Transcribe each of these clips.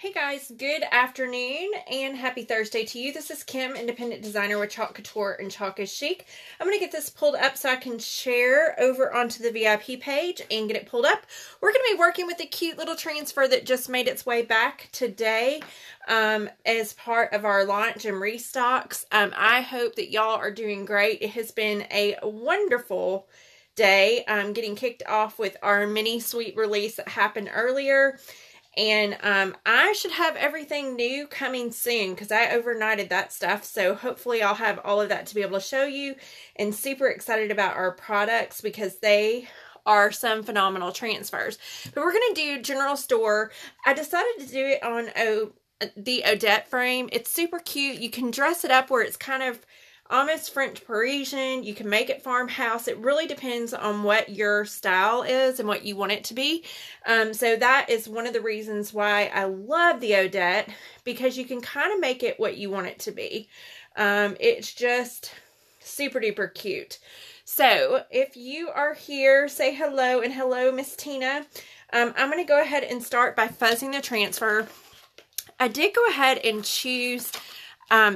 Hey guys, good afternoon and happy Thursday to you. This is Kim, independent designer with Chalk Couture and Chalk is Chic. I'm going to get this pulled up so I can share over onto the VIP page and get it pulled up. We're going to be working with a cute little transfer that just made its way back today as part of our launch and restocks. I hope that y'all are doing great. It has been a wonderful day. Getting kicked off with our mini suite release that happened earlier. And I should have everything new coming soon because I overnighted that stuff. So hopefully I'll have all of that to be able to show you, and super excited about our products because they are some phenomenal transfers. But we're going to do general store. I decided to do it on the Odette frame. It's super cute. You can dress it up where it's kind of almost French Parisian. You can make it farmhouse. It really depends on what your style is and what you want it to be. So that is one of the reasons why I love the Odette, because you can kind of make it what you want it to be. It's just super duper cute. So if you are here, say hello, and hello, Miss Tina. I'm going to go ahead and start by fuzzing the transfer. I did go ahead and choose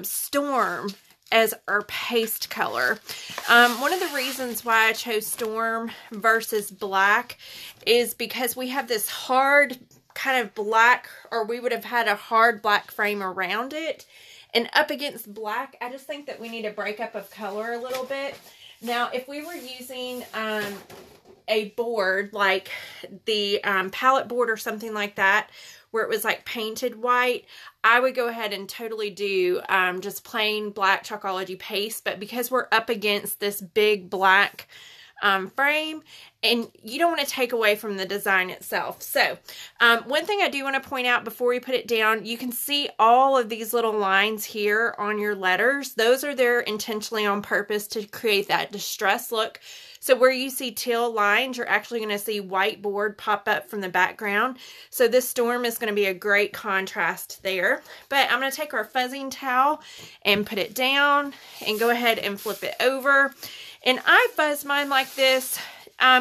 Storm as our paste color. One of the reasons why I chose Storm versus black is because we have this hard kind of black, or we would have had a hard black frame around it, and up against black, I just think that we need a breakup of color a little bit. Now, if we were using a board like the palette board or something like that, where it was like painted white, I would go ahead and totally do just plain black Chalkology paste. But because we're up against this big black frame, and you don't want to take away from the design itself. So one thing I do want to point out before we put it down, you can see all of these little lines here on your letters. Those are there intentionally on purpose to create that distress look. So where you see teal lines, you're actually going to see white board pop up from the background. So this Storm is going to be a great contrast there. But I'm going to take our fuzzing towel and put it down and go ahead and flip it over. And I fuzz mine like this.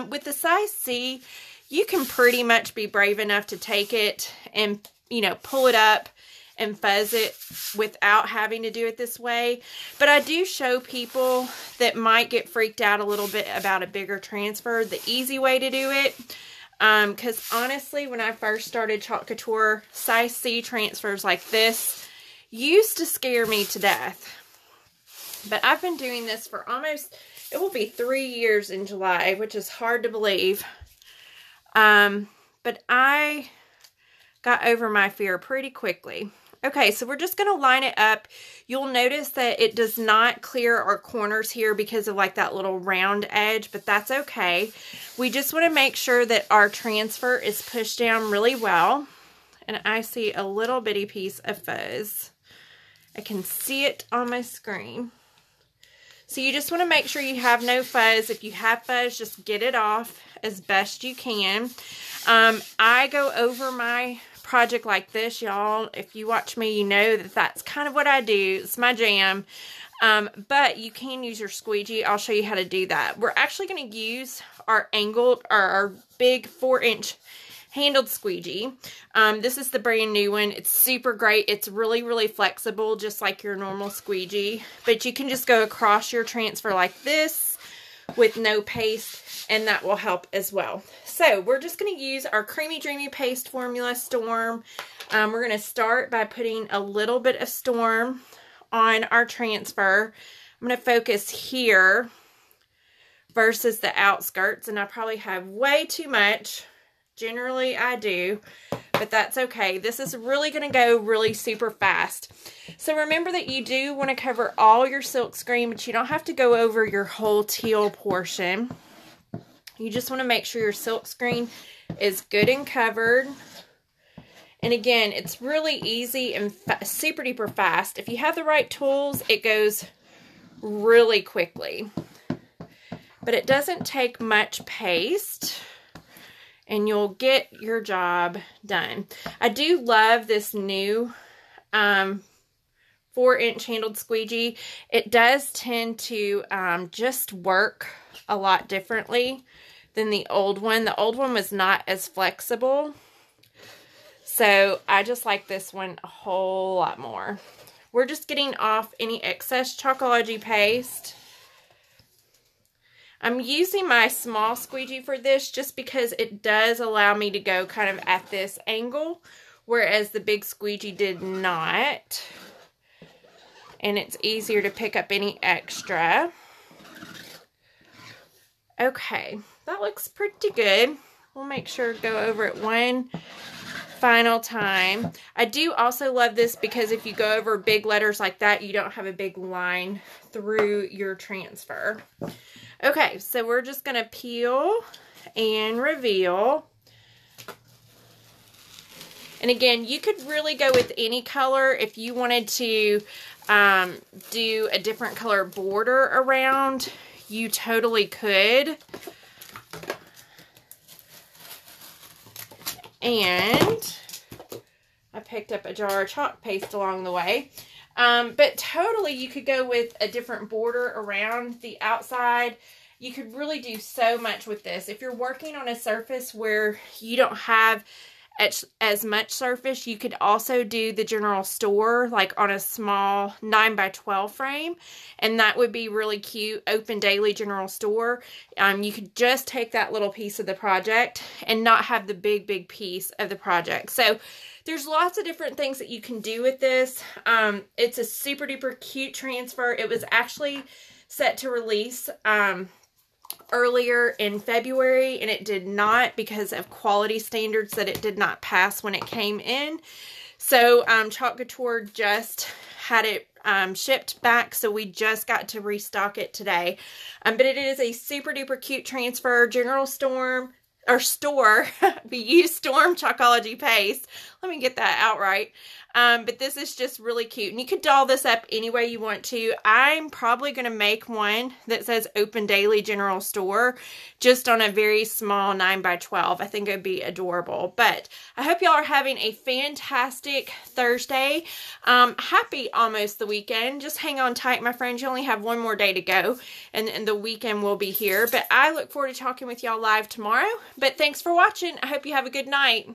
With the size C, you can pretty much be brave enough to take it and, you know, pull it up and fuzz it without having to do it this way. But I do show people that might get freaked out a little bit about a bigger transfer the easy way to do it. Because honestly, when I first started Chalk Couture, size C transfers like this used to scare me to death. But I've been doing this for almost, it will be 3 years in July, which is hard to believe. But I got over my fear pretty quickly. Okay, so we're just going to line it up. You'll notice that it does not clear our corners here because of like that little round edge, but that's okay. We just want to make sure that our transfer is pushed down really well. And I see a little bitty piece of fuzz. I can see it on my screen. So you just want to make sure you have no fuzz. If you have fuzz, just get it off as best you can. I go over my project like this, y'all. If you watch me, you know that that's kind of what I do. It's my jam. But you can use your squeegee. I'll show you how to do that. We're actually going to use our angled, or our big 4-inch handled squeegee. This is the brand new one. It's super great. It's really, really flexible, just like your normal squeegee. But you can just go across your transfer like this with no paste, and that will help as well. So we're just going to use our Creamy Dreamy Paste Formula Storm. We're going to start by putting a little bit of Storm on our transfer. I'm going to focus here versus the outskirts, and I probably have way too much. Generally, I do, but that's okay. This is really going to go really super fast. So remember that you do want to cover all your silk screen, but you don't have to go over your whole teal portion. You just want to make sure your silk screen is good and covered. And again, it's really easy and super duper fast. If you have the right tools, it goes really quickly. But it doesn't take much paste, and you'll get your job done. I do love this new 4-inch handled squeegee. It does tend to just work a lot differently than the old one. The old one was not as flexible. So I just like this one a whole lot more. We're just getting off any excess Chalkology paste. I'm using my small squeegee for this just because it does allow me to go kind of at this angle, whereas the big squeegee did not. And it's easier to pick up any extra. Okay, that looks pretty good. We'll make sure to go over it one final time. I do also love this because if you go over big letters like that, you don't have a big line through your transfer. Okay, so we're just going to peel and reveal. And again, you could really go with any color if you wanted to do a different color border around. You totally could. And I picked up a jar of chalk paste along the way. But totally you could go with a different border around the outside. You could really do so much with this. If you're working on a surface where you don't have as much surface, you could also do the general store like on a small 9x12 frame, and that would be really cute. Open daily general store. You could just take that little piece of the project and not have the big piece of the project. So there's lots of different things that you can do with this. It's a super duper cute transfer. It was actually set to release earlier in February, and it did not because of quality standards that it did not pass when it came in. So Chalk Couture just had it shipped back, so we just got to restock it today. But it is a super duper cute transfer. General Store, we use Storm Chalkology paste. Let me get that out right. But this is just really cute. And you could doll this up any way you want to. I'm probably going to make one that says Open Daily General Store just on a very small 9x12. I think it would be adorable. But I hope y'all are having a fantastic Thursday. Happy almost the weekend. Just hang on tight, my friends. You only have one more day to go. And the weekend will be here. But I look forward to talking with y'all live tomorrow. But thanks for watching. I hope you have a good night.